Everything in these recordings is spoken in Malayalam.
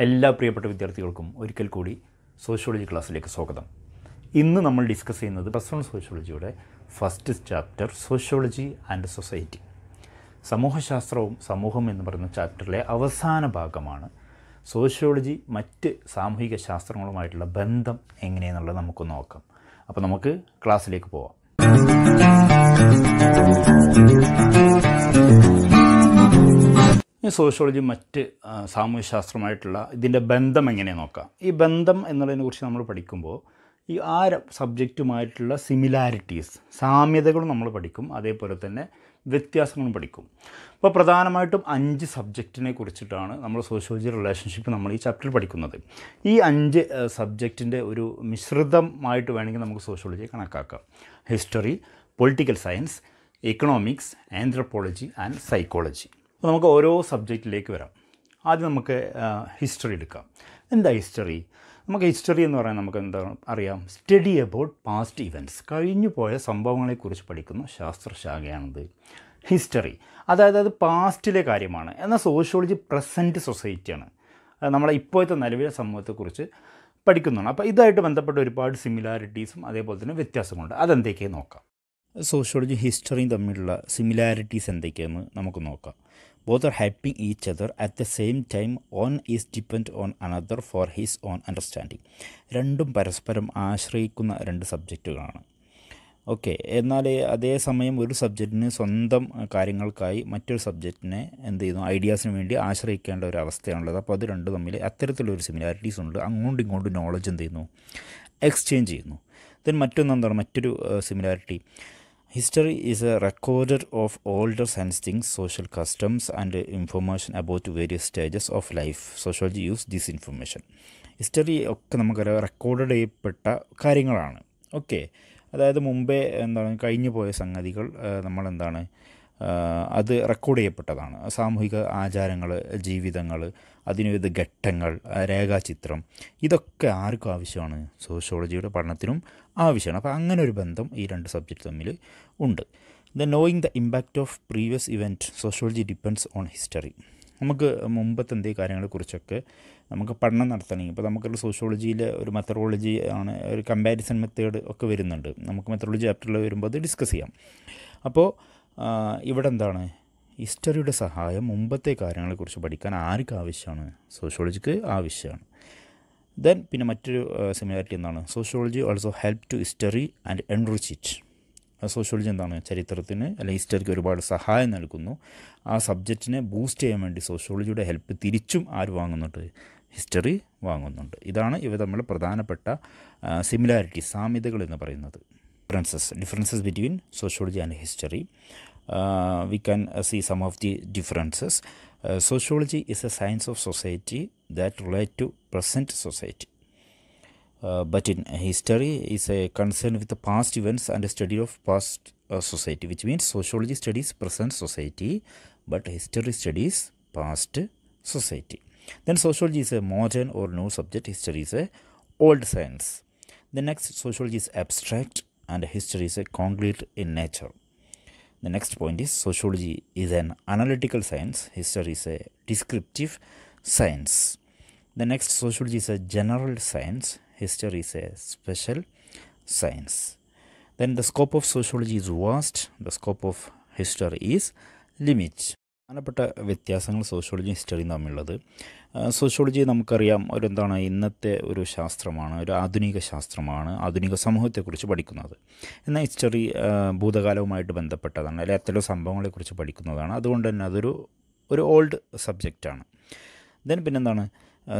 എല്ലാ പ്രിയപ്പെട്ട വിദ്യാർത്ഥികൾക്കും ഒരിക്കൽ കൂടി സോഷ്യോളജി ക്ലാസ്സിലേക്ക് സ്വാഗതം. ഇന്ന് നമ്മൾ ഡിസ്കസ് ചെയ്യുന്നത് +1 സോഷ്യോളജിയുടെ first chapter sociology and society. സമൂഹശാസ്ത്രവും സമൂഹം എന്ന് പറയുന്ന ചാപ്റ്ററിലെ അവസാന ഭാഗമാണ്. സോഷ്യോളജി മറ്റ് സാമൂഹിക ശാസ്ത്രങ്ങളുമായിട്ടുള്ള ബന്ധം എങ്ങനെയെന്നുള്ളത് നമുക്ക് നോക്കാം. അപ്പോൾ നമുക്ക് ക്ലാസ്സിലേക്ക് പോവാം. സോഷ്യോളജി മറ്റ് സാമൂഹ്യശാസ്ത്രമായിട്ടുള്ള ഇതിൻ്റെ ബന്ധം എങ്ങനെ നോക്കാം. ഈ ബന്ധം എന്നുള്ളതിനെക്കുറിച്ച് നമ്മൾ പഠിക്കുമ്പോൾ ഈ സബ്ജക്റ്റുമായിട്ടുള്ള സിമിലാരിറ്റീസ്, സാമ്യതകളും നമ്മൾ പഠിക്കും, അതേപോലെ തന്നെ വ്യത്യാസങ്ങളും പഠിക്കും. അപ്പോൾ പ്രധാനമായിട്ടും 5 സബ്ജക്റ്റിനെ കുറിച്ചിട്ടാണ് നമ്മൾ സോഷ്യോളജി റിലേഷൻഷിപ്പ് നമ്മൾ ഈ ചാപ്റ്ററിൽ പഠിക്കുന്നത്. ഈ 5 സബ്ജക്റ്റിൻ്റെ ഒരു മിശ്രിതമായിട്ട് വേണമെങ്കിൽ നമുക്ക് സോഷ്യോളജി കണക്കാക്കാം. History, political science, economics, anthropology and psychology. അപ്പോൾ നമുക്ക് ഓരോ സബ്ജക്റ്റിലേക്ക് വരാം. ആദ്യം നമുക്ക് ഹിസ്റ്ററി എടുക്കാം. എന്താ ഹിസ്റ്ററി? നമുക്ക് ഹിസ്റ്ററി എന്ന് പറയാൻ നമുക്ക് എന്താ അറിയാം? സ്റ്റഡി അബൌട്ട് പാസ്റ്റ് ഇവൻറ്റ്സ്, കഴിഞ്ഞു പോയ സംഭവങ്ങളെക്കുറിച്ച് പഠിക്കുന്ന ശാസ്ത്രശാഖയാണിത് ഹിസ്റ്ററി. അതായത് അത് പാസ്റ്റിലെ കാര്യമാണ്. എന്നാൽ സോഷ്യോളജി പ്രസൻറ്റ് സൊസൈറ്റിയാണ്, നമ്മളെ ഇപ്പോഴത്തെ നിലവിലെ സമൂഹത്തെക്കുറിച്ച് പഠിക്കുന്നതാണ്. അപ്പോൾ ഇതായിട്ട് ബന്ധപ്പെട്ട ഒരുപാട് സിമിലാരിറ്റീസും അതേപോലെ തന്നെ വ്യത്യാസങ്ങളുണ്ട്. അതെന്തൊക്കെയാണ് നോക്കാം. സോഷ്യോളജി ഹിസ്റ്ററിയും തമ്മിലുള്ള സിമിലാരിറ്റീസ് എന്തൊക്കെയാണെന്ന് നമുക്ക് നോക്കാം. Both are helping each other at the same time. One is dependent on another for his own understanding. രണ്ടും പരസ്പരം ആശ്രയിക്കുന്ന 2 സബ്ജക്റ്റുകളാണ്. ഓക്കെ, എന്നാൽ അതേസമയം ഒരു സബ്ജക്റ്റിന് സ്വന്തം കാര്യങ്ങൾക്കായി മറ്റൊരു സബ്ജക്റ്റിനെ എന്ത് ചെയ്യുന്നു, ഐഡിയാസിന് വേണ്ടി ആശ്രയിക്കേണ്ട ഒരു അവസ്ഥയാണുള്ളത്. അപ്പോൾ അത് രണ്ടും തമ്മിൽ അത്തരത്തിലൊരു സിമിലാരിറ്റീസ് ഉണ്ട്. അങ്ങോട്ടും ഇങ്ങോട്ടും നോളജ് എന്ത് ചെയ്യുന്നു, എക്സ്ചേഞ്ച് ചെയ്യുന്നു. ദെൻ മറ്റൊന്നെന്താണ്, മറ്റൊരു similarity, history is a recorder of older science things, social customs and information about various stages of life. Sociology use this information. History ഒക്കെ നമുക്കറിയാം റെക്കോർഡ് ചെയ്യപ്പെട്ട കാര്യങ്ങളാണ്. ഓക്കെ, അതായത് മുമ്പേ എന്താണ് കഴിഞ്ഞു പോയ സംഗതികൾ നമ്മളെന്താണ് അത് റെക്കോർഡ് ചെയ്യപ്പെട്ടതാണ്. സാമൂഹിക ആചാരങ്ങൾ, ജീവിതങ്ങൾ, അതിനുവിധ ഘട്ടങ്ങൾ, രേഖാചിത്രം, ഇതൊക്കെ ആർക്കും ആവശ്യമാണ്? സോഷ്യോളജിയുടെ പഠനത്തിനും ആവശ്യമാണ്. അപ്പോൾ അങ്ങനെ ഒരു ബന്ധം ഈ 2 സബ്ജക്റ്റ് തമ്മിൽ ഉണ്ട്. Knowing the impact of previous event, sociology depends on history. നമുക്ക് മുമ്പത്തെ എന്തേ കാര്യങ്ങളെക്കുറിച്ചൊക്കെ നമുക്ക് പഠനം നടത്തണമെങ്കിൽ ഇപ്പോൾ നമുക്കൊരു സോഷ്യോളജിയിലെ ഒരു മെത്തഡോളജി ആണ്, ഒരു കമ്പാരിസൺ മെത്തേഡ് ഒക്കെ വരുന്നുണ്ട്. നമുക്ക് മെത്തഡോളജി ചാപ്റ്ററിൽ വരുമ്പോൾ അത് ഡിസ്കസ് ചെയ്യാം. അപ്പോൾ ഇവിടെ എന്താണ്, ഹിസ്റ്ററിയുടെ സഹായം മുമ്പത്തെ കാര്യങ്ങളെക്കുറിച്ച് പഠിക്കാൻ ആർക്ക് ആവശ്യമാണ്? സോഷ്യോളജിക്ക് ആവശ്യമാണ്. ദെൻ പിന്നെ മറ്റൊരു സിമിലാരിറ്റി എന്താണ്, sociology also help to history and enrich it. Sociology എന്താണ്, ചരിത്രത്തിന് അല്ലെങ്കിൽ ഹിസ്റ്ററിക്ക് ഒരുപാട് സഹായം നൽകുന്നു. ആ സബ്ജക്റ്റിനെ ബൂസ്റ്റ് ചെയ്യാൻ വേണ്ടി സോഷ്യോളജിയുടെ ഹെൽപ്പ് തിരിച്ചും ആര് വാങ്ങുന്നുണ്ട്? ഹിസ്റ്ററി വാങ്ങുന്നുണ്ട്. ഇതാണ് ഇവ തമ്മിലുള്ള പ്രധാനപ്പെട്ട സിമിലാരിറ്റി, സാമ്യതകൾ എന്ന് പറയുന്നത്. Differences between sociology and history. We can see some of the differences. Sociology is a science of society that relate to present society. But in history is a concern with the past events and a study of past society, which means sociology studies present society, but history studies past society. Then sociology is a modern or new subject, history is a old science. The next, sociology is abstract and history is a concrete in nature. The next point is sociology is an analytical science, history is a descriptive science. The next, sociology is a general science, history is a special science. Then the scope of sociology is vast, the scope of history is limited. പ്രധാനപ്പെട്ട വ്യത്യാസങ്ങൾ സോഷ്യോളജിയും ഹിസ്റ്ററിയും തമ്മിലുള്ളത്, സോഷ്യോളജി നമുക്കറിയാം എന്താണ്, ഇന്നത്തെ ഒരു ശാസ്ത്രമാണ്, ഒരു ആധുനിക ശാസ്ത്രമാണ്, ആധുനിക സമൂഹത്തെക്കുറിച്ച് പഠിക്കുന്നത്. എന്നാൽ ഹിസ്റ്ററി ഭൂതകാലവുമായിട്ട് ബന്ധപ്പെട്ടതാണ്, അല്ലെങ്കിൽ അത്തരം സംഭവങ്ങളെക്കുറിച്ച് പഠിക്കുന്നതാണ്. അതുകൊണ്ട് തന്നെ ഒരു ഓൾഡ് സബ്ജക്റ്റാണ്. ദെൻ പിന്നെന്താണ്,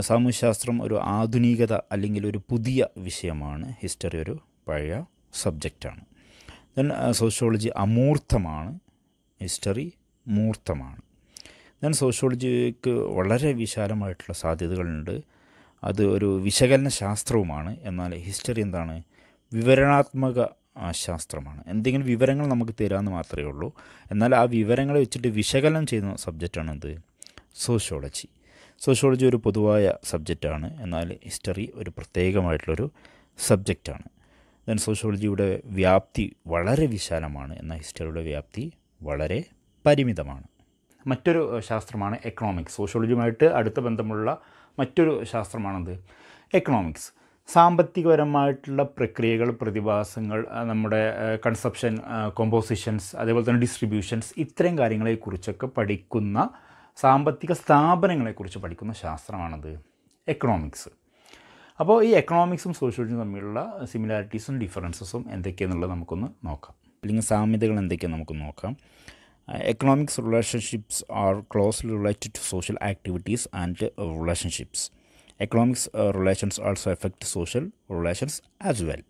സാമൂഹ്യശാസ്ത്രം ഒരു ആധുനികത അല്ലെങ്കിൽ ഒരു പുതിയ വിഷയമാണ്, ഹിസ്റ്ററി ഒരു പഴയ സബ്ജക്റ്റാണ്. ദെൻ സോഷ്യോളജി അമൂർത്തമാണ്, ഹിസ്റ്ററി മൂർത്തമാണ്. ദെൻ സോഷ്യോളജിക്ക് വളരെ വിശാലമായിട്ടുള്ള സാധ്യതകളുണ്ട്, അത് ഒരു വിശകലന ശാസ്ത്രവുമാണ്. എന്നാൽ ഹിസ്റ്ററി എന്താണ്, വിവരണാത്മക ശാസ്ത്രമാണ്. എന്തെങ്കിലും വിവരങ്ങൾ നമുക്ക് തരാമെന്ന് മാത്രമേ ഉള്ളൂ. എന്നാൽ ആ വിവരങ്ങളെ വെച്ചിട്ട് വിശകലനം ചെയ്യുന്ന സബ്ജക്റ്റാണ് എന്ത്, സോഷ്യോളജി. സോഷ്യോളജി ഒരു പൊതുവായ സബ്ജക്റ്റാണ്, എന്നാൽ ഹിസ്റ്ററി ഒരു പ്രത്യേകമായിട്ടുള്ളൊരു സബ്ജക്റ്റാണ്. ദെൻ സോഷ്യോളജിയുടെ വ്യാപ്തി വളരെ വിശാലമാണ്, എന്നാൽ ഹിസ്റ്ററിയുടെ വ്യാപ്തി വളരെ പരിമിതമാണ്. മറ്റൊരു ശാസ്ത്രമാണ് എക്കണോമിക്സ്. സോഷ്യോളജിയുമായിട്ട് അടുത്ത ബന്ധമുള്ള മറ്റൊരു ശാസ്ത്രമാണത് എക്കണോമിക്സ്. സാമ്പത്തികപരമായിട്ടുള്ള പ്രക്രിയകൾ, പ്രതിഭാസങ്ങൾ, നമ്മുടെ കൺസപ്ഷൻ, കോമ്പോസിഷൻസ്, അതേപോലെ തന്നെ ഡിസ്ട്രിബ്യൂഷൻസ്, ഇത്തരം കാര്യങ്ങളെക്കുറിച്ചൊക്കെ പഠിക്കുന്ന സാമ്പത്തിക സ്ഥാപനങ്ങളെക്കുറിച്ച് പഠിക്കുന്ന ശാസ്ത്രമാണത് എക്കണോമിക്സ്. അപ്പോൾ ഈ എക്കണോമിക്സും സോഷ്യോളജിയും തമ്മിലുള്ള സിമിലാരിറ്റീസും ഡിഫറൻസസും എന്തൊക്കെയാണെന്നുള്ളത് നമുക്കൊന്ന് നോക്കാം, അല്ലെങ്കിൽ സാമ്യതകൾ എന്തൊക്കെയാണ് നമുക്കൊന്ന് നോക്കാം. Economics relationships are closely related to social activities and relationships. Economics relations also affect social relations as well.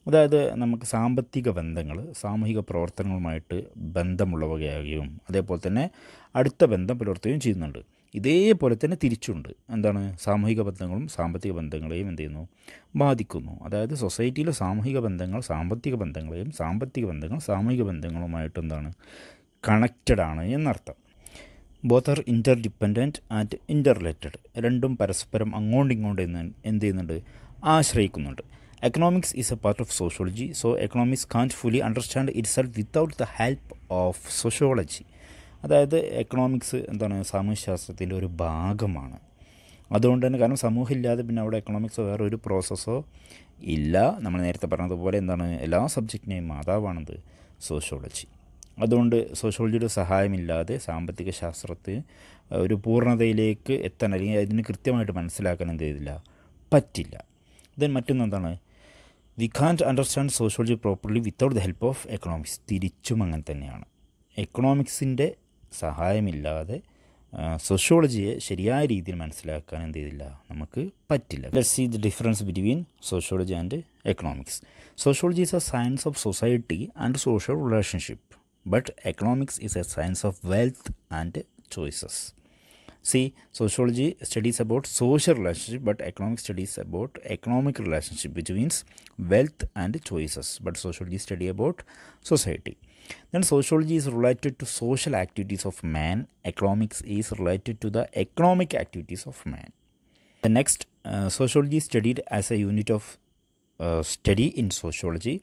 അതായത് നമുക്ക് സാമ്പത്തിക ബന്ധങ്ങൾ സാമൂഹിക പ്രവർത്തനങ്ങളുമായിട്ട് ബന്ധമുള്ളവയാകുകയും അതേപോലെ തന്നെ അടുത്ത ബന്ധം പുലർത്തുകയും ചെയ്യുന്നുണ്ട്. ഇതേപോലെ തന്നെ തിരിച്ചുണ്ട്. എന്താണ്? സാമൂഹിക ബന്ധങ്ങളും സാമ്പത്തിക ബന്ധങ്ങളെയും എന്ത് ചെയ്യുന്നു? ബാധിക്കുന്നു. അതായത് സൊസൈറ്റിയിലെ സാമൂഹിക ബന്ധങ്ങൾ സാമ്പത്തിക ബന്ധങ്ങളെയും സാമ്പത്തിക ബന്ധങ്ങൾ സാമൂഹിക ബന്ധങ്ങളുമായിട്ട് എന്താണ്? കണക്റ്റഡ് ആണ് എന്നർത്ഥം. Both are interdependent and interrelated. രണ്ടും പരസ്പരം അങ്ങോട്ടും ഇങ്ങോട്ടും എന്ത് ചെയ്യുന്നുണ്ട്? ആശ്രയിക്കുന്നുണ്ട്. Economics is a part of sociology. So economics can't fully understand itself without the help of sociology. അതായത് എക്കണോമിക്സ് എന്താണ്? സാമൂഹ്യശാസ്ത്രത്തിൻ്റെ ഒരു ഭാഗമാണ്. അതുകൊണ്ട് തന്നെ, കാരണം സമൂഹം ഇല്ലാതെ പിന്നെ അവിടെ എക്കണോമിക്സോ വേറെ ഒരു പ്രോസസ്സോ ഇല്ല. നമ്മൾ നേരത്തെ പറഞ്ഞതുപോലെ എന്താണ്? എല്ലാ സബ്ജക്റ്റിനെയും മാതാവാണത് സോഷ്യോളജി. അതുകൊണ്ട് സോഷ്യോളജിയുടെ സഹായമില്ലാതെ സാമ്പത്തിക ശാസ്ത്രത്തിന് ഒരു പൂർണ്ണതയിലേക്ക് എത്താൻ, അല്ലെങ്കിൽ അതിന് കൃത്യമായിട്ട് മനസ്സിലാക്കാൻ എന്ത് ചെയ്തില്ല? പറ്റില്ല. ദെൻ മറ്റൊന്നെന്താണ്? We can't understand sociology properly without the help of economics. തിരിച്ചും അങ്ങനെ തന്നെയാണ്. എക്കണോമിക്സിൻ്റെ സഹായമില്ലാതെ സോഷ്യോളജിയെ ശരിയായ രീതിയിൽ മനസ്സിലാക്കാൻ എന്ത് ചെയ്തില്ല? നമുക്ക് പറ്റില്ല. Let's see the difference between sociology and economics. Sociology is a science of society and social relationship. But economics is a science of wealth and choices. See, sociology studies about social relationship, but economics studies about economic relationship, which means wealth and choices. But sociology study about society. Then sociology is related to social activities of man. Economics is related to the economic activities of man. The next, sociology is studied as a unit of study in sociology.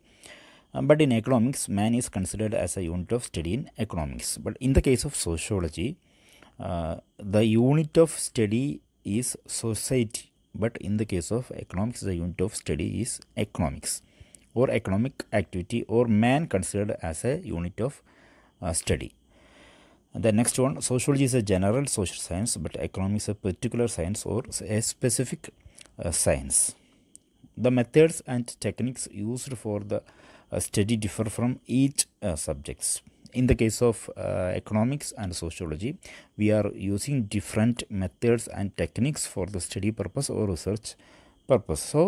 But in economics, man is considered as a unit of study in economics. But in the case of sociology, the unit of study is society. But in the case of economics, the unit of study is economics or economic activity, or man considered as a unit of study. The next one, sociology is a general social science, but economics is a particular science or a specific science. The methods and techniques used for the study differ from each subjects. In the case of economics and sociology, we are using different methods and techniques for the study purpose or research purpose. So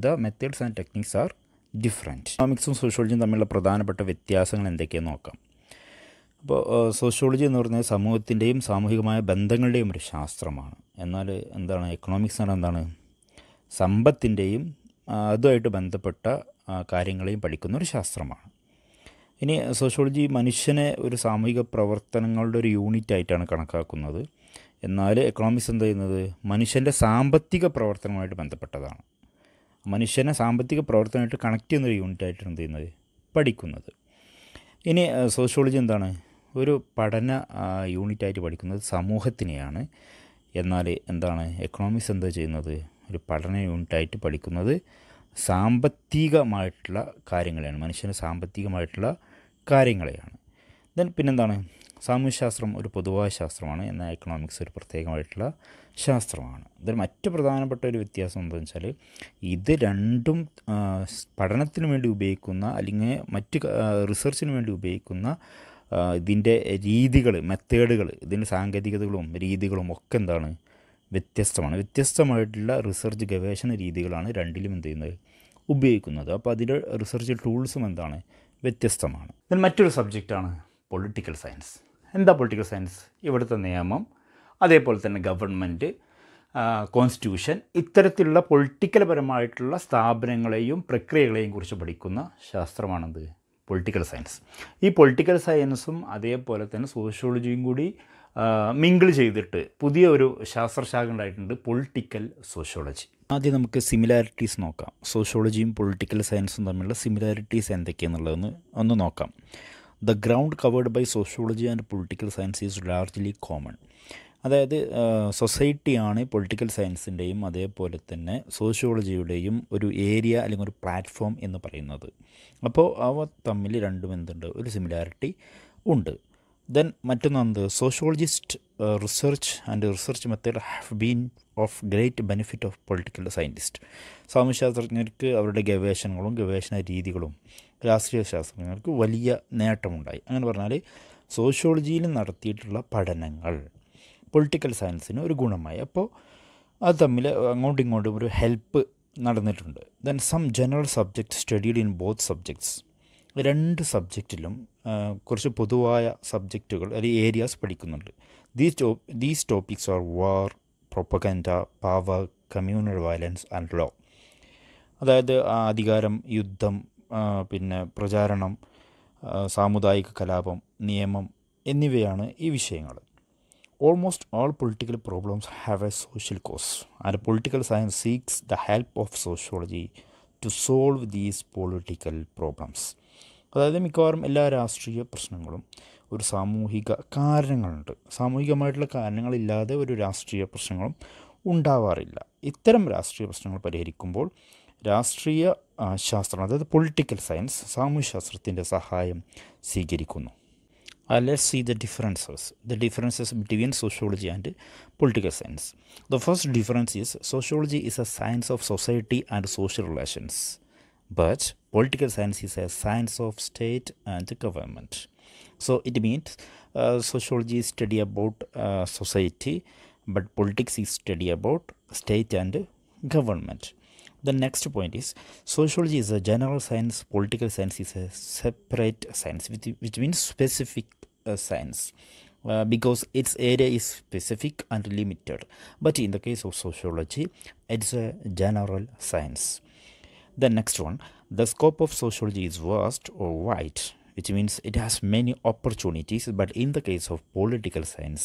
the methods and techniques are different. എക്കണോമിക്സും സോഷ്യോളജിയും തമ്മിലുള്ള പ്രധാനപ്പെട്ട വ്യത്യാസങ്ങൾ എന്തൊക്കെയാണെന്ന് നോക്കാം. അപ്പോൾ സോഷ്യോളജി എന്ന് പറയുന്നത് സമൂഹത്തിൻ്റെയും സാമൂഹികമായ ബന്ധങ്ങളുടെയും ഒരു ശാസ്ത്രമാണ്. എന്നാൽ എന്താണ്? എക്കണോമിക്സ് എന്ന് പറഞ്ഞാൽ എന്താണ്? സമ്പത്തിൻ്റെയും അതുമായിട്ട് ബന്ധപ്പെട്ട കാര്യങ്ങളെയും പഠിക്കുന്ന ഒരു ശാസ്ത്രമാണ്. ഇനി സോഷ്യോളജി മനുഷ്യനെ ഒരു സാമൂഹിക പ്രവർത്തനങ്ങളുടെ ഒരു യൂണിറ്റ് ആയിട്ടാണ് കണക്കാക്കുന്നത്. എന്നാൽ എക്കണോമിക്സ് എന്താ ചെയ്യുന്നത്? മനുഷ്യൻ്റെ സാമ്പത്തിക പ്രവർത്തനവുമായിട്ട് ബന്ധപ്പെട്ടതാണ്. മനുഷ്യനെ സാമ്പത്തിക പ്രവർത്തനമായിട്ട് കണക്ട് ചെയ്യുന്നൊരു യൂണിറ്റായിട്ട് എന്ത് ചെയ്യുന്നത്? പഠിക്കുന്നത്. ഇനി സോഷ്യോളജി എന്താണ്? ഒരു പഠന യൂണിറ്റായിട്ട് പഠിക്കുന്നത് സമൂഹത്തിനെയാണ്. എന്നാൽ എന്താണ്? എക്കണോമിക്സ് എന്താ ചെയ്യുന്നത്? ഒരു പഠന യൂണിറ്റായിട്ട് പഠിക്കുന്നത് സാമ്പത്തികമായിട്ടുള്ള കാര്യങ്ങളെയാണ്, മനുഷ്യന് സാമ്പത്തികമായിട്ടുള്ള കാര്യങ്ങളെയാണ്. ദെൻ പിന്നെന്താണ്? സാമൂഹ്യശാസ്ത്രം ഒരു പൊതുവായ ശാസ്ത്രമാണ്, എന്നാൽ എക്കണോമിക്സ് ഒരു പ്രത്യേകമായിട്ടുള്ള ശാസ്ത്രമാണ്. ഇതിൽ മറ്റു പ്രധാനപ്പെട്ട ഒരു വ്യത്യാസം എന്താണെന്ന് വെച്ചാൽ, ഇത് രണ്ടും പഠനത്തിന് വേണ്ടി ഉപയോഗിക്കുന്ന, അല്ലെങ്കിൽ മറ്റ് റിസർച്ചിന് വേണ്ടി ഉപയോഗിക്കുന്ന ഇതിൻ്റെ രീതികൾ, മെത്തേഡുകൾ, ഇതിൻ്റെ സാങ്കേതികതകളും രീതികളും ഒക്കെ എന്താണ്? വ്യത്യസ്തമാണ്. വ്യത്യസ്തമായിട്ടുള്ള റിസർച്ച് ഗവേഷണ രീതികളാണ് രണ്ടിലും എന്ത് ചെയ്യുന്നത്? ഉപയോഗിക്കുന്നത്. അപ്പോൾ അതിൻ്റെ റിസർച്ച് ടൂൾസും എന്താണ്? വ്യത്യസ്തമാണ്. ഇതിൽ മറ്റൊരു സബ്ജക്റ്റാണ് പൊളിറ്റിക്കൽ സയൻസ്. എന്താ പൊളിറ്റിക്കൽ സയൻസ്? ഇവിടുത്തെ നിയമം, അതേപോലെ തന്നെ ഗവൺമെൻറ്, കോൺസ്റ്റിറ്റ്യൂഷൻ, ഇത്തരത്തിലുള്ള പൊളിറ്റിക്കൽ പരമായിട്ടുള്ള സ്ഥാപനങ്ങളെയും പ്രക്രിയകളെയും കുറിച്ച് പഠിക്കുന്ന ശാസ്ത്രമാണത് പൊളിറ്റിക്കൽ സയൻസ്. ഈ പൊളിറ്റിക്കൽ സയൻസും അതേപോലെ തന്നെ സോഷ്യോളജിയും കൂടി മിങ്കിൾ ചെയ്തിട്ട് പുതിയ ഒരു ശാസ്ത്രശാഖ ഉണ്ടായിട്ടുണ്ട്, പൊളിറ്റിക്കൽ സോഷ്യോളജി. ആദ്യം നമുക്ക് സിമിലാരിറ്റീസ് നോക്കാം. സോഷ്യോളജിയും പൊളിറ്റിക്കൽ സയൻസും തമ്മിലുള്ള സിമിലാരിറ്റീസ് എന്തൊക്കെയാണെന്നുള്ളതെന്ന് ഒന്ന് നോക്കാം. The ground covered by sociology and political science is largely common. അതായത് സൊസൈറ്റിയാണ് പൊളിറ്റിക്കൽ സയൻസിൻ്റെയും അതേപോലെ തന്നെ സോഷ്യോളജിയുടെയും ഒരു ഏരിയ അല്ലെങ്കിൽ ഒരു പ്ലാറ്റ്ഫോം എന്ന് പറയുന്നത്. അപ്പോൾ അവ തമ്മിൽ രണ്ടും എന്തുണ്ട്, ഒരു സിമിലാരിറ്റി ഉണ്ട്. ദെൻ മറ്റൊന്നെന്ത്, sociologist research and research method have been of great benefit of political scientist. സാമൂഹ്യശാസ്ത്രജ്ഞർക്ക് അവരുടെ ഗവേഷണങ്ങളും ഗവേഷണ രീതികളും രാഷ്ട്രീയ ശാസ്ത്രജ്ഞർക്ക് വലിയ നേട്ടമുണ്ടായി. അങ്ങനെ പറഞ്ഞാൽ സോഷ്യോളജിയിൽ നടത്തിയിട്ടുള്ള പഠനങ്ങൾ പൊളിറ്റിക്കൽ സയൻസിന് ഒരു ഗുണമായി. അപ്പോൾ അത് തമ്മിൽ അങ്ങോട്ടും ഇങ്ങോട്ടും ഒരു ഹെൽപ്പ് നടന്നിട്ടുണ്ട്. Then some general subject studied in both subjects. രണ്ട് സബ്ജക്റ്റിലും കുറച്ച് പൊതുവായ സബ്ജക്റ്റുകൾ അല്ലെങ്കിൽ ഏരിയാസ് പഠിക്കുന്നുണ്ട്. These topics are war, propaganda, power, communal violence and law. അതായത് അധികാരം, യുദ്ധം, പിന്നെ പ്രചാരണം, സാമുദായിക കലാപം, നിയമം എന്നിവയാണ് ഈ വിഷയങ്ങൾ. Almost all political problems have a social cause and political science seeks the help of sociology to solve these political problems. അതായത് മിക്കവാറും എല്ലാ രാഷ്ട്രീയ പ്രശ്നങ്ങളും ഒരു സാമൂഹിക കാരണങ്ങളുണ്ട്. സാമൂഹികമായിട്ടുള്ള കാരണങ്ങളില്ലാതെ ഒരു രാഷ്ട്രീയ പ്രശ്നങ്ങളും ഉണ്ടാവാറില്ല. ഇത്തരം രാഷ്ട്രീയ പ്രശ്നങ്ങൾ പരിഹരിക്കുമ്പോൾ രാഷ്ട്രീയ ശാസ്ത്രം, അതായത് പൊളിറ്റിക്കൽ സയൻസ്, സാമൂഹ്യശാസ്ത്രത്തിൻ്റെ സഹായം സ്വീകരിക്കുന്നു. Let's see the differences between sociology and political science. The first difference is sociology is a science of society and social relations, but political science is a science of state and government. So it means sociology is study about society, but politics is study about state and government. The next point is sociology is a general science, political science is a separate science, which means specific science, because its area is specific and limited. But in the case of sociology, it's a general science. The next one, the scope of sociology is vast or wide, which means it has many opportunities. But in the case of political science,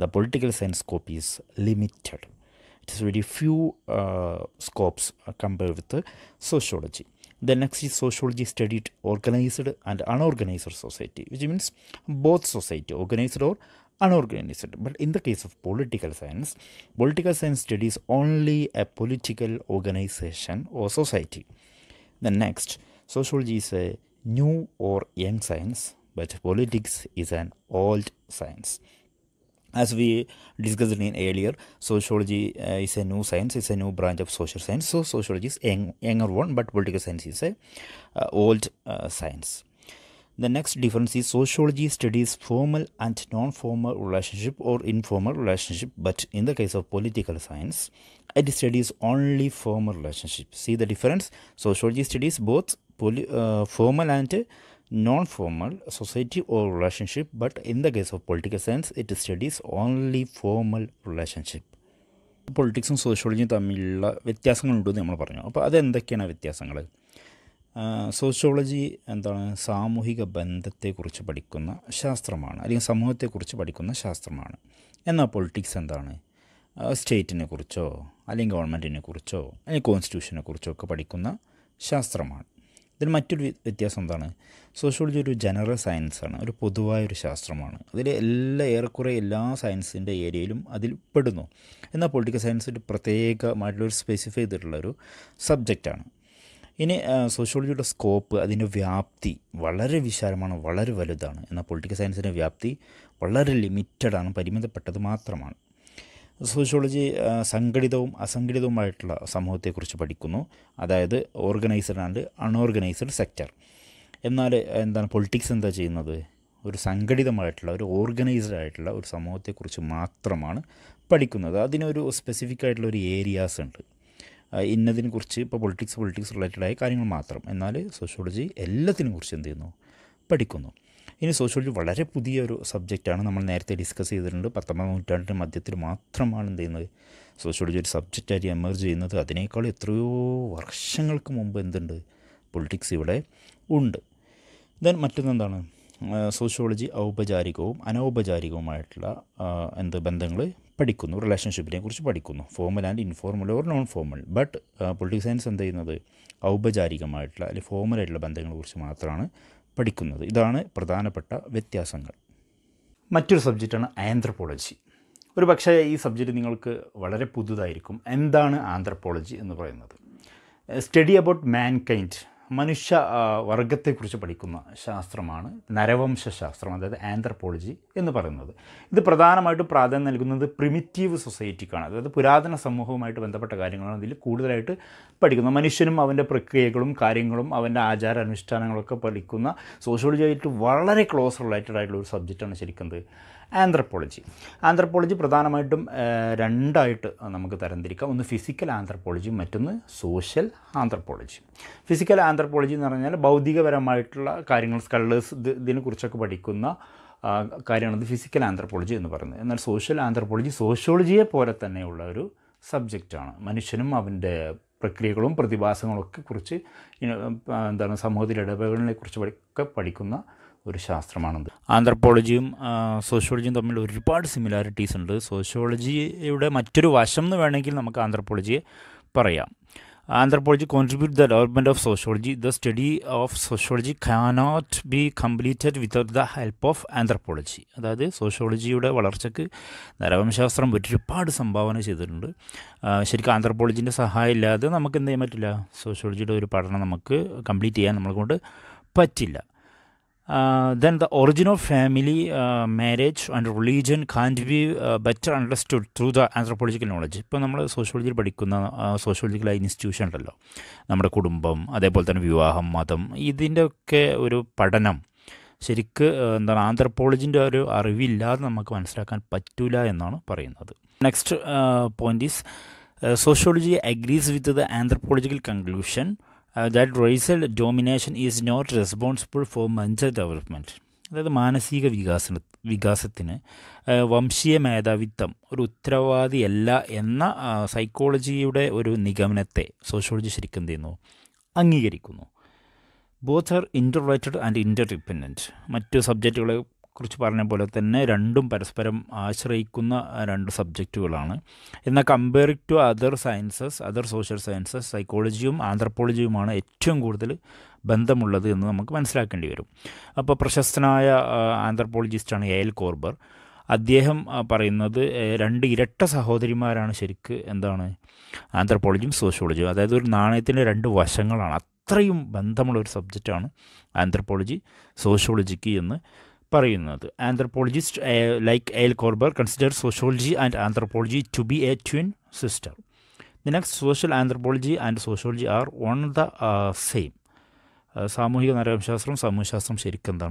the political science scope is limited. It is very few scopes compared with the sociology. The next is sociology studied organized and unorganized society, which means both society, organized or unorganized. But in the case of political science studies only a political organization or society. The next, sociology is a new or young science, but politics is an old science. As we discussed in earlier, sociology is a new science, it's a new branch of social science. So sociology is younger one, but political science is a old science. The next difference is sociology studies formal and non-formal relationship or informal relationship, but in the case of political science, it studies only formal relationship. See the difference? Sociology studies both formal and non-formal society or relationship, but in the case of political science it studies only formal relationship. പൊളിറ്റിക്സും സോഷ്യോളജിയും തമ്മിലുള്ള വ്യത്യാസങ്ങളുണ്ടെന്ന് നമ്മൾ പറഞ്ഞു. അപ്പോൾ അതെന്തൊക്കെയാണ് വ്യത്യാസങ്ങൾ? സോഷ്യോളജി എന്താണ്, സാമൂഹിക ബന്ധത്തെക്കുറിച്ച് പഠിക്കുന്ന ശാസ്ത്രമാണ്, അല്ലെങ്കിൽ സമൂഹത്തെക്കുറിച്ച് പഠിക്കുന്ന ശാസ്ത്രമാണ്. എന്നാൽ പൊളിറ്റിക്സ് എന്താണ്, സ്റ്റേറ്റിനെ കുറിച്ചോ അല്ലെങ്കിൽ ഗവൺമെൻറ്റിനെ കുറിച്ചോ അല്ലെങ്കിൽ കോൺസ്റ്റിറ്റ്യൂഷനെ കുറിച്ചോ ഒക്കെ പഠിക്കുന്ന ശാസ്ത്രമാണ്. ഇതിൽ മറ്റൊരു വ്യത്യാസം എന്താണ്, സോഷ്യോളജി ഒരു ജനറൽ സയൻസാണ്, ഒരു പൊതുവായൊരു ശാസ്ത്രമാണ്. അതിൽ ഏറെക്കുറെ എല്ലാ സയൻസിൻ്റെ ഏരിയയിലും അതിൽ പെടുന്നു. എന്നാൽ പൊളിറ്റിക്കൽ സയൻസ് ഒരു പ്രത്യേകമായിട്ടുള്ളൊരു സ്പെസിഫൈ ചെയ്തിട്ടുള്ളൊരു സബ്ജക്റ്റാണ്. ഇനി സോഷ്യോളജിയുടെ സ്കോപ്പ്, അതിൻ്റെ വ്യാപ്തി വളരെ വിശാലമാണ്, വളരെ വലുതാണ്. എന്നാൽ പൊളിറ്റിക്കൽ സയൻസിൻ്റെ വ്യാപ്തി വളരെ ലിമിറ്റഡാണ്, പരിമിതപ്പെട്ടത് മാത്രമാണ്. സോഷ്യോളജി സംഘടിതവും അസംഘടിതവുമായിട്ടുള്ള സമൂഹത്തെക്കുറിച്ച് പഠിക്കുന്നു, അതായത് ഓർഗനൈസ്ഡ് ആൻഡ് അൺഓർഗനൈസ്ഡ് സെക്ടർ. എന്നാൽ എന്താണ് പൊളിറ്റിക്സ് എന്താ ചെയ്യുന്നത്, ഒരു സംഘടിതമായിട്ടുള്ള ഒരു ഓർഗനൈസ്ഡ് ആയിട്ടുള്ള ഒരു സമൂഹത്തെക്കുറിച്ച് മാത്രമാണ് പഠിക്കുന്നത്. അതിനൊരു സ്പെസിഫിക് ആയിട്ടുള്ള ഒരു ഏരിയാസ് ഉണ്ട്, ഇന്നതിനെ കുറിച്ച്. ഇപ്പോൾ പൊളിറ്റിക്സ് റിലേറ്റഡായ കാര്യങ്ങൾ മാത്രം. എന്നാൽ സോഷ്യോളജി എല്ലാത്തിനെ കുറിച്ച് എന്ത് ചെയ്യുന്നു, പഠിക്കുന്നു. ഇനി സോഷ്യോളജി വളരെ പുതിയൊരു സബ്ജക്റ്റാണ്, നമ്മൾ നേരത്തെ ഡിസ്കസ് ചെയ്തിട്ടുണ്ട്. 19ാം നൂറ്റാണ്ടിൻ്റെ മധ്യത്തിൽ മാത്രമാണ് എന്ത് ചെയ്യുന്നത്, സോഷ്യോളജി ഒരു സബ്ജക്റ്റായിട്ട് എമർജ് ചെയ്യുന്നത്. അതിനേക്കാൾ എത്രയോ വർഷങ്ങൾക്ക് മുമ്പ് എന്തുണ്ട്, പൊളിറ്റിക്സ് ഇവിടെ ഉണ്ട്. ദെൻ മറ്റൊന്നെന്താണ്, സോഷ്യോളജി ഔപചാരികവും അനൗപചാരികവുമായിട്ടുള്ള ബന്ധങ്ങൾ പഠിക്കുന്നു, റിലേഷൻഷിപ്പിനെ കുറിച്ച് പഠിക്കുന്നു, formal and informal or non formal. But political science എന്ത് ചെയ്യുന്നത്, ഔപചാരികമായിട്ടുള്ള അല്ലെങ്കിൽ ഫോർമലായിട്ടുള്ള ബന്ധങ്ങളെക്കുറിച്ച് മാത്രമാണ് പഠിക്കുന്നത്. ഇതാണ് പ്രധാനപ്പെട്ട വ്യത്യാസങ്ങൾ. മറ്റൊരു സബ്ജക്റ്റാണ് ആന്ത്രപ്പോളജി. ഒരു പക്ഷേ ഈ സബ്ജക്റ്റ് നിങ്ങൾക്ക് വളരെ പുതുതായിരിക്കും. എന്താണ് ആന്ത്രപ്പോളജി എന്ന് പറയുന്നത്? സ്റ്റഡി അബൌട്ട് മാൻകൈൻഡ്, മനുഷ്യ വർഗത്തെക്കുറിച്ച് പഠിക്കുന്ന ശാസ്ത്രമാണ് നരവംശാസ്ത്രം, അതായത് ആന്ത്രപ്പോളജി എന്ന് പറയുന്നത്. ഇത് പ്രധാനമായിട്ടും പ്രാധാന്യം നൽകുന്നത് പ്രിമിറ്റീവ് സൊസൈറ്റിക്കാണ്, അതായത് പുരാതന സമൂഹവുമായിട്ട് ബന്ധപ്പെട്ട കാര്യങ്ങളാണ് ഇതിൽ കൂടുതലായിട്ട് പഠിക്കുന്നത്. മനുഷ്യനും അവൻ്റെ പ്രക്രിയകളും കാര്യങ്ങളും അവൻ്റെ ആചാര അനുഷ്ഠാനങ്ങളൊക്കെ പഠിക്കുന്ന സോഷ്യോളജിയായിട്ട് വളരെ ക്ലോസ് റിലേറ്റഡ് ആയിട്ടുള്ള ഒരു സബ്ജക്റ്റാണ് ശരിക്കും ആന്ത്രപ്പോളജി. ആന്ത്രപ്പോളജി പ്രധാനമായിട്ടും രണ്ടായിട്ട് നമുക്ക് തരംതിരിക്കാം. ഒന്ന് ഫിസിക്കൽ ആന്ത്രപ്പോളജിയും മറ്റൊന്ന് സോഷ്യൽ ആന്ത്രപ്പോളജി. ഫിസിക്കൽ ആന്ത്രപ്പോളജി എന്ന് പറഞ്ഞാൽ ഭൗതികപരമായിട്ടുള്ള കാര്യങ്ങൾ, സ്കള്ളേഴ്സ്, ഇതിനെക്കുറിച്ചൊക്കെ പഠിക്കുന്ന കാര്യമാണ് ഫിസിക്കൽ ആന്ത്രപ്പോളജി എന്ന് പറയുന്നത്. എന്നാൽ സോഷ്യൽ ആന്ത്രപ്പോളജി സോഷ്യോളജിയെ പോലെ തന്നെയുള്ള ഒരു സബ്ജക്റ്റാണ്. മനുഷ്യനും അവൻ്റെ പ്രക്രിയകളും പ്രതിഭാസങ്ങളൊക്കെ കുറിച്ച് സമൂഹത്തിലെ ഇടപെടലിനെ കുറിച്ച് പഠിക്കുന്ന ഒരു ശാസ്ത്രമാണത്. ആന്ത്രപ്പോളജിയും സോഷ്യോളജിയും തമ്മിൽ ഒരുപാട് സിമിലാരിറ്റീസ് ഉണ്ട്. സോഷ്യോളജിയുടെ മറ്റൊരു വശം എന്ന് വേണമെങ്കിൽ നമുക്ക് ആന്ത്രപ്പോളജിയെ പറയാം. Anthropology contribute the development of sociology. The study of sociology cannot B completed without the help of anthropology. അതായത് സോഷ്യോളജിയുടെ വളർച്ചയ്ക്ക് നരവംശാസ്ത്രം ഒരുപാട് സംഭാവന ചെയ്തിട്ടുണ്ട്. ശരിക്കും ആന്ത്രപ്പോളജിൻ്റെ സഹായം ഇല്ലാതെ നമുക്ക് എന്ത് ചെയ്യാൻ പറ്റില്ല, സോഷ്യോളജിയുടെ ഒരു പഠനം നമുക്ക് കംപ്ലീറ്റ് ചെയ്യാൻ നമ്മളെ കൊണ്ട് പറ്റില്ല. Then the origin of family, marriage and religion can't be better understood through the anthropological knowledge. ഇപ്പോൾ നമ്മൾ സോഷ്യോളജിയിൽ പഠിക്കുന്ന സോഷ്യോളജിക്കൽ ഇൻസ്റ്റിറ്റ്യൂഷൻ ഉണ്ടല്ലോ, നമ്മുടെ കുടുംബം, അതേപോലെ തന്നെ വിവാഹം, മതം, ഇതിൻ്റെയൊക്കെ ഒരു പഠനം ശരിക്ക് ആന്ത്രപ്പോളജിൻ്റെ ഒരു അറിവില്ലാതെ നമുക്ക് മനസ്സിലാക്കാൻ പറ്റില്ല എന്നാണ് പറയുന്നത്. Next point is sociology agrees with the anthropological conclusion that racial domination is not responsible for mental development. അതായത് മാനസിക വികാസത്തിന് വംശീയ മേധാവിത്വം ഒരു ഉത്തരവാദിയല്ല എന്ന സൈക്കോളജിയുടെ ഒരു നിഗമനത്തെ സോഷ്യോളജി ശരിക്കും എന്ത് ചെയ്യുന്നു, അംഗീകരിക്കുന്നു. Both are interrelated and interdependent. മറ്റു സബ്ജക്റ്റുകളെ കുറിച്ച് പറഞ്ഞ പോലെ തന്നെ രണ്ടും പരസ്പരം ആശ്രയിക്കുന്ന രണ്ട് സബ്ജക്റ്റുകളാണ്. എന്നാൽ comparing to other sciences, other social sciences, സൈക്കോളജിയും ആന്ത്രപ്പോളജിയുമാണ് ഏറ്റവും കൂടുതൽ ബന്ധമുള്ളത് എന്ന് നമുക്ക് മനസ്സിലാക്കേണ്ടി വരും. അപ്പോൾ പ്രശസ്തനായ ആന്ത്രപ്പോളജിസ്റ്റാണ് എൽ കോർബർ. അദ്ദേഹം പറയുന്നത് രണ്ട് ഇരട്ട സഹോദരിമാരാണ് ശരിക്ക് ആന്ത്രപ്പോളജിയും സോഷ്യോളജിയും. അതായത് ഒരു നാണയത്തിൻ്റെ രണ്ട് വശങ്ങളാണ്. അത്രയും ബന്ധമുള്ളൊരു സബ്ജക്റ്റാണ് ആന്ത്രപ്പോളജി സോഷ്യോളജിക്ക് എന്ന് പറയുന്നത്. Anthropologist like L Kroeber consider sociology and anthropology to be a twin sister. The next social anthropology and sociology are one the same. സാമൂഹിക നരവംശാസ്ത്രം സാമൂഹ്യശാസ്ത്രം ശരിക്കും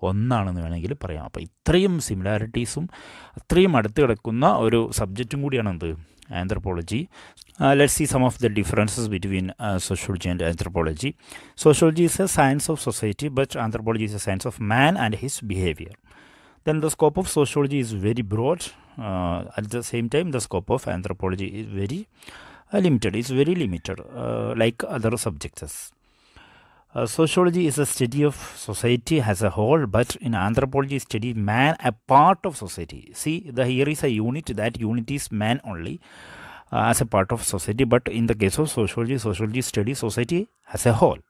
ഒന്നാണെന്ന് വേണമെങ്കിൽ പറയാം. അപ്പോൾ ഇത്രയും സിമിലാരിറ്റീസും അത്രയും അടുത്ത് കിടക്കുന്ന ഒരു സബ്ജക്റ്റും കൂടിയാണ് anthropology. Let's see some of the differences between sociology and anthropology. Sociology is a science of society, but anthropology is a science of man and his behavior. Then the scope of sociology is very broad. At the same time, the scope of anthropology is very limited. It's very limited, like other subjects. Sociology is a study of society as a whole, but in anthropology, study man a part of society. See, here is a unit. That unit is man only as a part of society. But in the case of sociology, sociology studies society as a whole.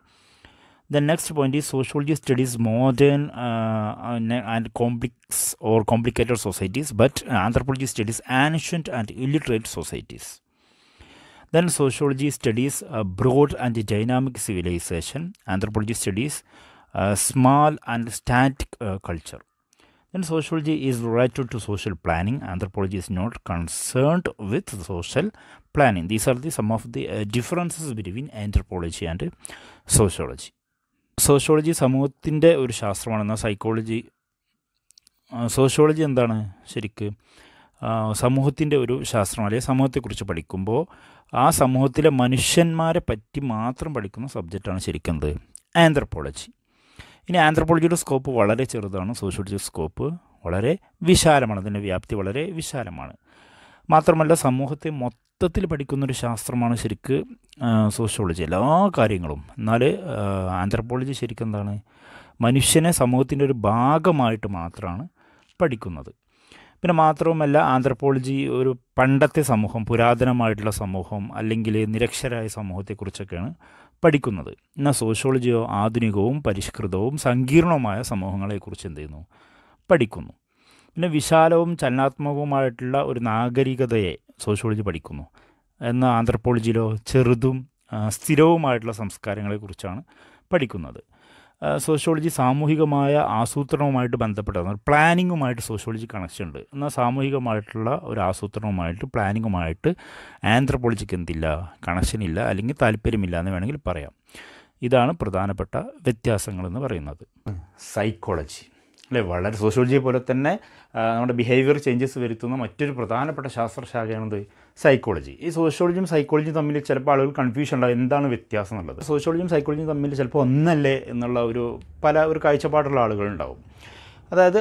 The next point is sociology studies modern and complex or complicated societies, but anthropology studies ancient and illiterate societies. Then sociology studies broad and dynamic civilization. Anthropology studies small and static culture. Then sociology is related to social planning. Anthropology is not concerned with social planning. These are some of the differences between anthropology and sociology. Sociology സമൂഹത്തിൻ്റെ ഒരു ശാസ്ത്രമാണെന്നാൽ സോഷ്യോളജി ശരിക്ക് സമൂഹത്തിൻ്റെ ഒരു ശാസ്ത്രം, അല്ലെങ്കിൽ സമൂഹത്തെക്കുറിച്ച് പഠിക്കുമ്പോൾ ആ സമൂഹത്തിലെ മനുഷ്യന്മാരെ പറ്റി മാത്രം പഠിക്കുന്ന സബ്ജക്റ്റാണ് ശരിക്കും ആന്ത്രപ്പോളജി. ഇനി ആന്ത്രപ്പോളജിയുടെ സ്കോപ്പ് വളരെ ചെറുതാണ്, സോഷ്യോളജിയുടെ സ്കോപ്പ് വളരെ വിശാലമാണ്, അതിൻ്റെ വ്യാപ്തി വളരെ വിശാലമാണ്. മാത്രമല്ല സമൂഹത്തെ മൊത്തത്തിൽ പഠിക്കുന്നൊരു ശാസ്ത്രമാണ് ശരിക്ക് സോഷ്യോളജി, എല്ലാ കാര്യങ്ങളും. എന്നാൽ ആന്ത്രപ്പോളജി ശരിക്കും മനുഷ്യനെ സമൂഹത്തിൻ്റെ ഒരു ഭാഗമായിട്ട് മാത്രമാണ് പഠിക്കുന്നത്. പിന്നെ മാത്രവുമല്ല ആന്ത്രപ്പോളജി ഒരു പണ്ടത്തെ സമൂഹം, പുരാതനമായിട്ടുള്ള സമൂഹം അല്ലെങ്കിൽ നിരക്ഷരായ സമൂഹത്തെക്കുറിച്ചൊക്കെയാണ് പഠിക്കുന്നത്. എന്നാൽ സോഷ്യോളജിയോ ആധുനികവും പരിഷ്കൃതവും സങ്കീർണവുമായ സമൂഹങ്ങളെക്കുറിച്ച് പഠിക്കുന്നു. പിന്നെ വിശാലവും ചലനാത്മകവുമായിട്ടുള്ള ഒരു നാഗരികതയെ സോഷ്യോളജി പഠിക്കുന്നു. എന്നാൽ ആന്ത്രപ്പോളജിയിലോ ചെറുതും സ്ഥിരവുമായിട്ടുള്ള സംസ്കാരങ്ങളെക്കുറിച്ചാണ് പഠിക്കുന്നത്. സോഷ്യോളജി സാമൂഹികമായ ആസൂത്രണവുമായിട്ട് ബന്ധപ്പെട്ടതാണ്. പ്ലാനിങ്ങുമായിട്ട് സോഷ്യോളജി കണക്ഷൻ ഉണ്ട്. എന്നാൽ സാമൂഹികമായിട്ടുള്ള ഒരു ആസൂത്രണവുമായിട്ട് പ്ലാനിങ്ങുമായിട്ട് ആന്ത്രപ്പോളജിക്ക് എന്തില്ല, കണക്ഷനില്ല, അല്ലെങ്കിൽ താല്പര്യമില്ല എന്ന് വേണമെങ്കിൽ പറയാം. ഇതാണ് പ്രധാനപ്പെട്ട വ്യത്യാസങ്ങളെന്ന് പറയുന്നത്. സൈക്കോളജി അല്ലേ, വളരെ സോഷ്യോളജിയെ പോലെ തന്നെ നമ്മുടെ ബിഹേവിയർ ചേഞ്ചസ് വരുത്തുന്ന മറ്റൊരു പ്രധാനപ്പെട്ട ശാസ്ത്രശാഖയാണത് സൈക്കോളജി. ഈ സോഷ്യോളജിയും സൈക്കോളജിയും തമ്മിൽ ചിലപ്പോൾ ആളുകൾ കൺഫ്യൂഷൻ ഉണ്ടാകും, എന്താണ് വ്യത്യാസം എന്നുള്ളത്. സോഷ്യോളജിയും സൈക്കോളജിയും തമ്മിൽ ചിലപ്പോൾ ഒന്നല്ലേ എന്നുള്ള ഒരു കാഴ്ചപ്പാടുള്ള ആളുകളുണ്ടാവും. അതായത്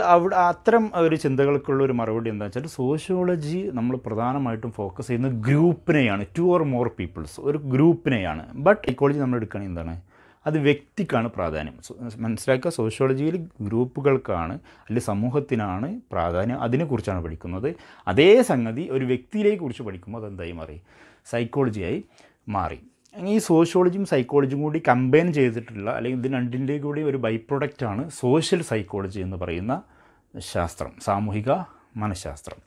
അത്തരം ഒരു ചിന്തകൾക്കുള്ള ഒരു മറുപടി എന്താ വെച്ചാൽ, സോഷ്യോളജി നമ്മൾ പ്രധാനമായിട്ടും ഫോക്കസ് ചെയ്യുന്ന ഗ്രൂപ്പിനെയാണ്, 2 or more പീപ്പിൾസ്, ഒരു ഗ്രൂപ്പിനെയാണ്. ബട്ട് സൈക്കോളജി നമ്മൾ എടുക്കുകയാണെങ്കിൽ എന്താണ്, അത് വ്യക്തിക്കാണ് പ്രാധാന്യം. മനസ്സിലാക്കുക, സോഷ്യോളജിയിൽ ഗ്രൂപ്പുകൾക്കാണ് അല്ലെങ്കിൽ സമൂഹത്തിനാണ് പ്രാധാന്യം, അതിനെക്കുറിച്ചാണ് പഠിക്കുന്നത്. അതേ സംഗതി ഒരു വ്യക്തിയിലേക്ക് കുറിച്ച് പഠിക്കുമ്പോൾ അതെന്തായി മാറി, സൈക്കോളജിയായി മാറി. ഈ സോഷ്യോളജിയും സൈക്കോളജിയും കൂടി കമ്പൈൻ ചെയ്തിട്ടുള്ള, അല്ലെങ്കിൽ ഇത് രണ്ടിൻ്റെ കൂടി ഒരു ബൈ പ്രൊഡക്റ്റാണ് സോഷ്യൽ സൈക്കോളജി എന്ന് പറയുന്ന ശാസ്ത്രം, സാമൂഹിക മനഃശാസ്ത്രം.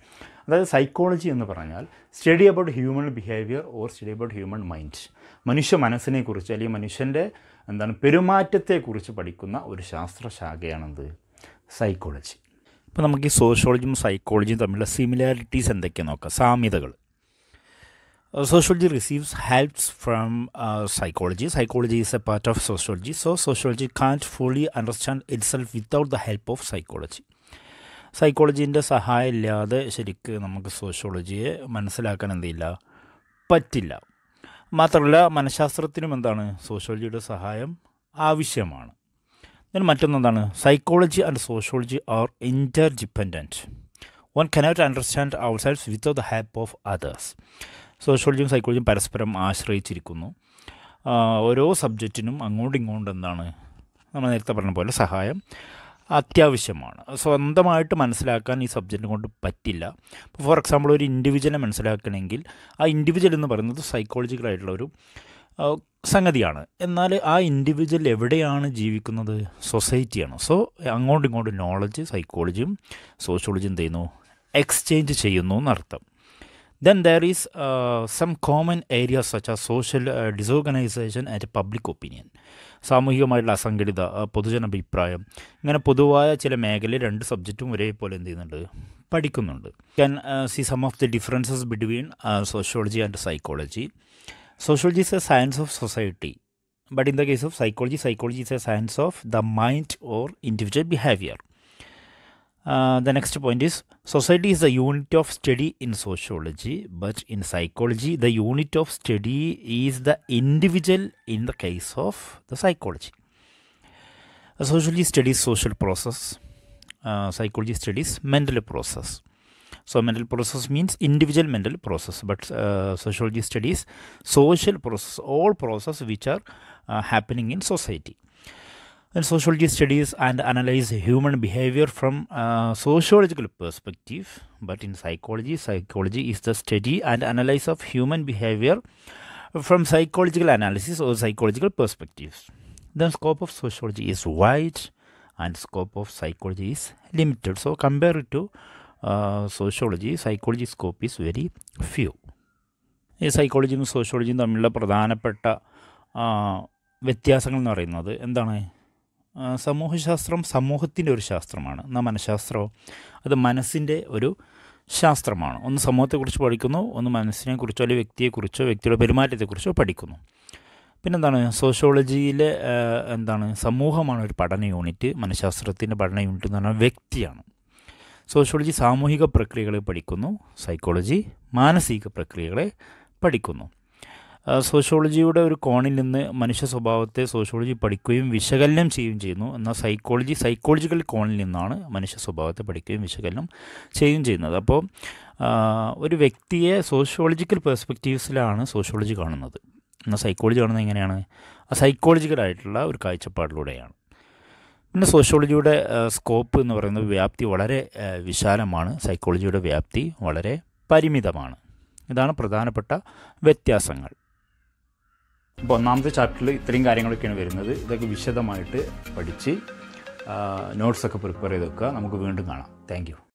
അതായത് സൈക്കോളജി എന്ന് പറഞ്ഞാൽ study about human behaviour or study about human mind, മനുഷ്യ മനസ്സിനെക്കുറിച്ച് അല്ലെങ്കിൽ മനുഷ്യൻ്റെ പെരുമാറ്റത്തെക്കുറിച്ച് പഠിക്കുന്ന ഒരു ശാസ്ത്രശാഖയാണെന്ത്, സൈക്കോളജി. ഇപ്പോൾ നമുക്ക് ഈ സോഷ്യോളജിയും സൈക്കോളജിയും തമ്മിലുള്ള സിമിലാരിറ്റീസ് എന്തൊക്കെയാണെന്ന് നോക്കാം, സാമ്യതകൾ. Sociology receives helps from psychology. Psychology is a part of sociology, so sociology can't fully understand itself without the help of psychology. സൈക്കോളജീൻ്റെ സഹായം ഇല്ലാതെ ശരിക്ക് നമുക്ക് സോഷ്യോളജിയെ മനസ്സിലാക്കാൻ എന്തില്ല, പറ്റില്ല. മാത്രമല്ല മനഃശാസ്ത്രത്തിനും എന്താണ്, സോഷ്യോളജിയുടെ സഹായം ആവശ്യമാണ്. then മറ്റൊന്നെന്താണ്, psychology and sociology are interdependent. One cannot understand ourself without the help of others. സോഷ്യോളജിയും സൈക്കോളജിയും പരസ്പരം ആശ്രയിച്ചിരിക്കുന്നു. ഓരോ സബ്ജക്റ്റിനും അങ്ങോട്ടും ഇങ്ങോട്ടും എന്താണ്, നമ്മൾ നേരത്തെ പറഞ്ഞ പോലെ സഹായം അത്യാവശ്യമാണ്. സ്വന്തമായിട്ട് മനസ്സിലാക്കാൻ ഈ സബ്ജക്റ്റിനെ കൊണ്ട് പറ്റില്ല. ഫോർ എക്സാമ്പിൾ, ഒരു ഇൻഡിവിജ്വലിനെ മനസ്സിലാക്കണമെങ്കിൽ ആ ഇൻഡിവിജ്വൽ എന്ന് പറയുന്നത് സൈക്കോളജിക്കലായിട്ടുള്ളൊരു സംഗതിയാണ്. എന്നാൽ ആ ഇൻഡിവിജ്വൽ എവിടെയാണ് ജീവിക്കുന്നത്, സൊസൈറ്റിയാണ്. സോ അങ്ങോട്ടും ഇങ്ങോട്ടും നോളജ് സൈക്കോളജിയും സോഷ്യോളജിയും എന്ത് ചെയ്യുന്നു, എക്സ്ചേഞ്ച് ചെയ്യുന്നു എന്നർത്ഥം. Then there is some common areas such as social disorganization and public opinion. സാമൂഹികമായിട്ടുള്ള അസംഘടിത പൊതുജനാഭിപ്രായം, ഇങ്ങനെ പൊതുവായ ചില മേഖലയിൽ രണ്ട് സബ്ജക്റ്റും ഒരേപോലെ എന്ത് ചെയ്യുന്നുണ്ട്, പഠിക്കുന്നുണ്ട്. Can see some of the differences between sociology and psychology. Sociology is a science of society, but in the case of psychology, psychology is a science of the mind or individual behavior. The next point is, society is the unit of study in sociology, but in psychology the unit of study is the individual in the case of the psychology. Sociology studies social process, psychology studies mental process. So mental process means individual mental process, but sociology studies social process, all process which are happening in society. And sociology studies and analyze human behavior from a sociological perspective, but in psychology, psychology is the study and analysis of human behavior from psychological analysis or psychological perspectives. The scope of sociology is wide and scope of psychology is limited. So compared to sociology, psychology scope is very few. ഈ സൈക്കോളജിയും സോഷ്യോളജിയും തമ്മിലുള്ള പ്രധാനപ്പെട്ട വ്യത്യാസങ്ങൾ എന്ന് പറയുന്നത് എന്താണ്? സമൂഹശാസ്ത്രം സമൂഹത്തിൻ്റെ ഒരു ശാസ്ത്രമാണ്. എന്നാൽ മനഃശാസ്ത്രമോ അത് മനസ്സിൻ്റെ ഒരു ശാസ്ത്രമാണ്. ഒന്ന് സമൂഹത്തെക്കുറിച്ച് പഠിക്കുന്നു, ഒന്ന് മനസ്സിനെക്കുറിച്ചോ അല്ലെങ്കിൽ വ്യക്തിയെക്കുറിച്ചോ വ്യക്തിയുടെ പെരുമാറ്റത്തെക്കുറിച്ചോ പഠിക്കുന്നു. പിന്നെന്താണ്, സോഷ്യോളജിയിലെ സമൂഹമാണ് ഒരു പഠന യൂണിറ്റ്, മനഃശാസ്ത്രത്തിൻ്റെ പഠന യൂണിറ്റ് എന്ന് പറഞ്ഞാൽ വ്യക്തിയാണ്. സോഷ്യോളജി സാമൂഹിക പ്രക്രിയകളെ പഠിക്കുന്നു, സൈക്കോളജി മാനസിക പ്രക്രിയകളെ പഠിക്കുന്നു. സോഷ്യോളജിയുടെ ഒരു കോണിൽ നിന്ന് മനുഷ്യ സ്വഭാവത്തെ സോഷ്യോളജി പഠിക്കുകയും വിശകലനം ചെയ്യുകയും ചെയ്യുന്നു. എന്നാൽ സൈക്കോളജി സൈക്കോളജിക്കൽ കോണിൽ നിന്നാണ് മനുഷ്യ സ്വഭാവത്തെ പഠിക്കുകയും വിശകലനം ചെയ്യുകയും ചെയ്യുന്നത്. അപ്പോൾ ഒരു വ്യക്തിയെ സോഷ്യോളജിക്കൽ പെർസ്പെക്റ്റീവ്സിലാണ് സോഷ്യോളജി കാണുന്നത്. എന്നാൽ സൈക്കോളജി കാണുന്നത് എങ്ങനെയാണ്? സൈക്കോളജിക്കലായിട്ടുള്ള ഒരു കാഴ്ചപ്പാടിലൂടെയാണ്. പിന്നെ സോഷ്യോളജിയുടെ സ്കോപ്പ് എന്ന് പറയുന്നത് വ്യാപ്തി വളരെ വിശാലമാണ്, സൈക്കോളജിയുടെ വ്യാപ്തി വളരെ പരിമിതമാണ്. ഇതാണ് പ്രധാനപ്പെട്ട വ്യത്യാസങ്ങൾ. ഇപ്പോൾ ഒന്നാമത്തെ ചാപ്റ്ററിൽ ഇത്രയും കാര്യങ്ങളൊക്കെയാണ് വരുന്നത്. ഇതൊക്കെ വിശദമായിട്ട് പഠിച്ച് നോട്ട്സൊക്കെ പ്രിപ്പയർ ചെയ്ത് വെക്കുക. നമുക്ക് വീണ്ടും കാണാം. Thank you.